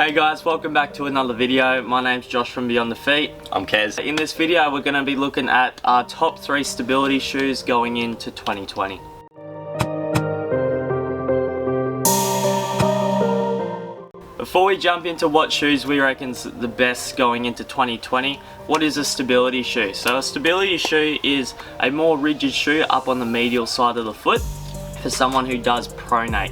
Hey guys, welcome back to another video. My name's Josh from Beyond Dafeet. I'm Kez. In this video we're going to be looking at our top 3 stability shoes going into 2020. Before we jump into what shoes we reckon's the best going into 2020, what is a stability shoe? So a stability shoe is a more rigid shoe up on the medial side of the foot for someone who does pronate,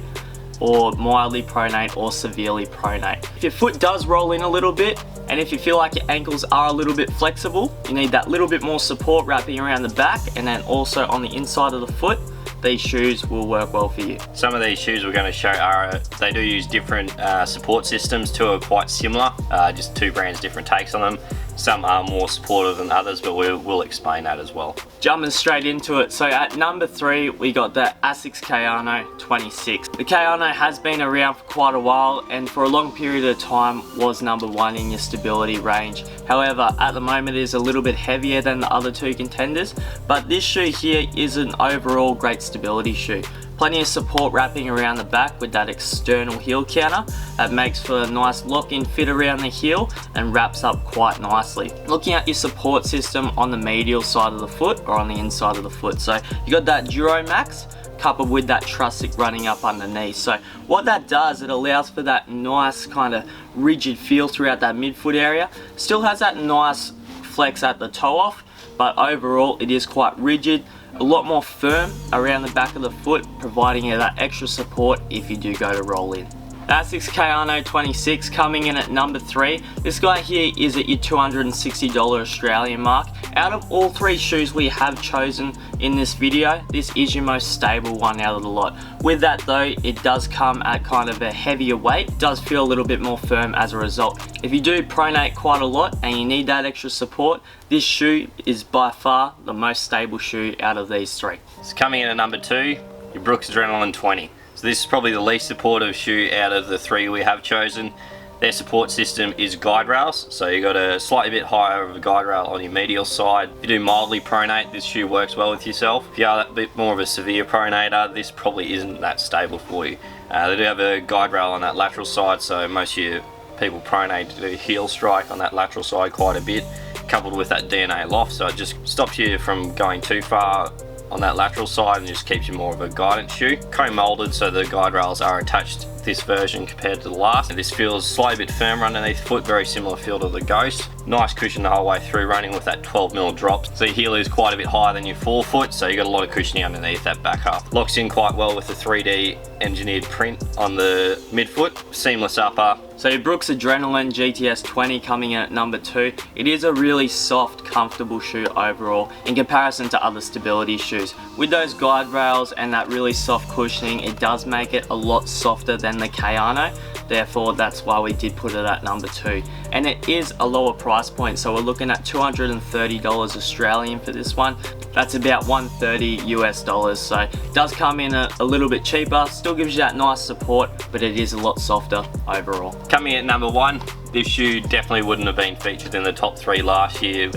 or mildly pronate or severely pronate. If your foot does roll in a little bit, and if you feel like your ankles are a little bit flexible, you need that little bit more support wrapping around the back, and then also on the inside of the foot, these shoes will work well for you. Some of these shoes we're going to show they do use different support systems. Two are quite similar, just two brands, different takes on them. Some are more supportive than others, but we'll explain that as well. Jumping straight into it, so at number 3 we got the Asics Kayano 26. The Kayano has been around for quite a while and for a long period of time was number 1 in your stability range. However, at the moment it is a little bit heavier than the other 2 contenders, but this shoe here is an overall great stability shoe. Plenty of support wrapping around the back with that external heel counter that makes for a nice lock-in fit around the heel and wraps up quite nicely. Looking at your support system on the medial side of the foot or on the inside of the foot, so you got that Duro Max coupled with that Trussic running up underneath. So what that does, it allows for that nice kind of rigid feel throughout that midfoot area. Still has that nice flex at the toe off, but overall it is quite rigid, a lot more firm around the back of the foot, providing you that extra support if you do go to roll in. The Asics Kayano 26 coming in at number 3. This guy here is at your $260 Australian mark. Out of all 3 shoes we have chosen in this video, this is your most stable one out of the lot. With that though, it does come at kind of a heavier weight. It does feel a little bit more firm as a result. If you do pronate quite a lot and you need that extra support, this shoe is by far the most stable shoe out of these 3. It's coming in at number 2, your Brooks Adrenaline 20. So this is probably the least supportive shoe out of the 3 we have chosen. Their support system is guide rails, so you got a slightly bit higher of a guide rail on your medial side. If you do mildly pronate, this shoe works well with yourself. If you are a bit more of a severe pronator, this probably isn't that stable for you. They do have a guide rail on that lateral side, so most of your people pronate do heel strike on that lateral side quite a bit, coupled with that DNA loft, so it just stops you from going too far on that lateral side and just keeps you more of a guidance shoe. Chrome molded, so the guide rails are attached this version compared to the last. And this feels slightly bit firmer underneath the foot, very similar feel to the Ghost. Nice cushion the whole way through, running with that 12mm drop. So your heel is quite a bit higher than your forefoot, so you got a lot of cushioning underneath that back half. Locks in quite well with the 3D engineered print on the midfoot. Seamless upper. So your Brooks Adrenaline GTS 20 coming in at number 2. It is a really soft, comfortable shoe overall in comparison to other stability shoes. With those guide rails and that really soft cushioning, it does make it a lot softer than the Kayano. Therefore, that's why we did put it at number 2. And it is a lower price point, so we're looking at $230 Australian for this one. That's about $130 US, so it does come in a little bit cheaper. Still gives you that nice support, but it is a lot softer overall. Coming at number 1, this shoe definitely wouldn't have been featured in the top 3 last year,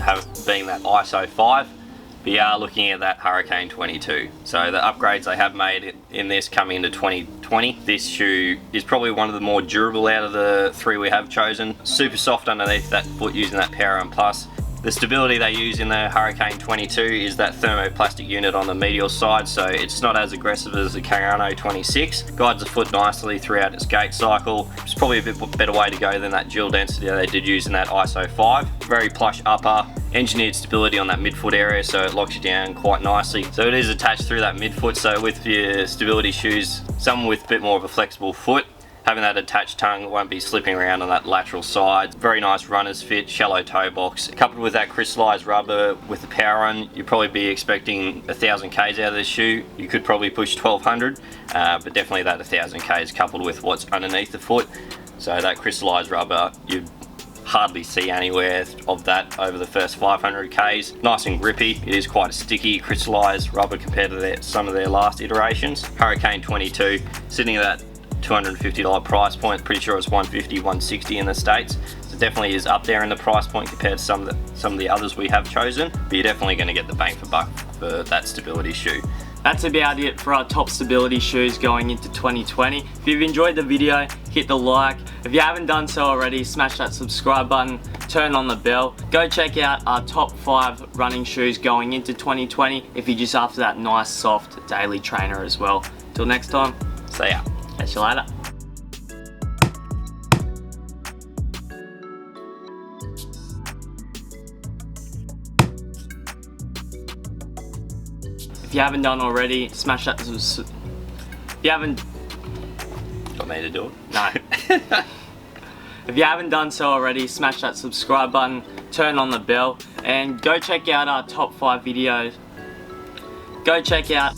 being that ISO 5. We are looking at that Hurricane 22. So the upgrades they have made in this coming into 2020. This shoe is probably one of the more durable out of the 3 we have chosen. Super soft underneath that foot using that Power and Plus. The stability they use in the Hurricane 22 is that thermoplastic unit on the medial side, so it's not as aggressive as the Kayano 26. Guides the foot nicely throughout its gait cycle. It's probably a bit better way to go than that dual density they did use in that ISO 5. Very plush upper, engineered stability on that midfoot area, so it locks you down quite nicely. So it is attached through that midfoot, so with your stability shoes, someone with a bit more of a flexible foot, having that attached tongue won't be slipping around on that lateral side. Very nice runner's fit, shallow toe box. Coupled with that crystallized rubber with the power on, you'd probably be expecting 1,000 Ks out of this shoe. You could probably push 1,200, but definitely that 1,000 Ks coupled with what's underneath the foot. So that crystallized rubber, you'd hardly see anywhere of that over the first 500 Ks. Nice and grippy. It is quite a sticky crystallized rubber compared to some of their last iterations. Hurricane 22, sitting at that $250 price point. Pretty sure it's $150, $160 in the States. So definitely is up there in the price point compared to some of the others we have chosen. But you're definitely going to get the bang for buck for that stability shoe. That's about it for our top stability shoes going into 2020. If you've enjoyed the video, hit the like. If you haven't done so already, smash that subscribe button, turn on the bell. Go check out our top 5 running shoes going into 2020 if you're just after that nice soft daily trainer as well. Till next time, See ya. catch you later. If you haven't done already, smash that. If you haven't, Got me to do it? no. If you haven't done so already, smash that subscribe button, turn on the bell, and go check out our top 5 videos. Go check out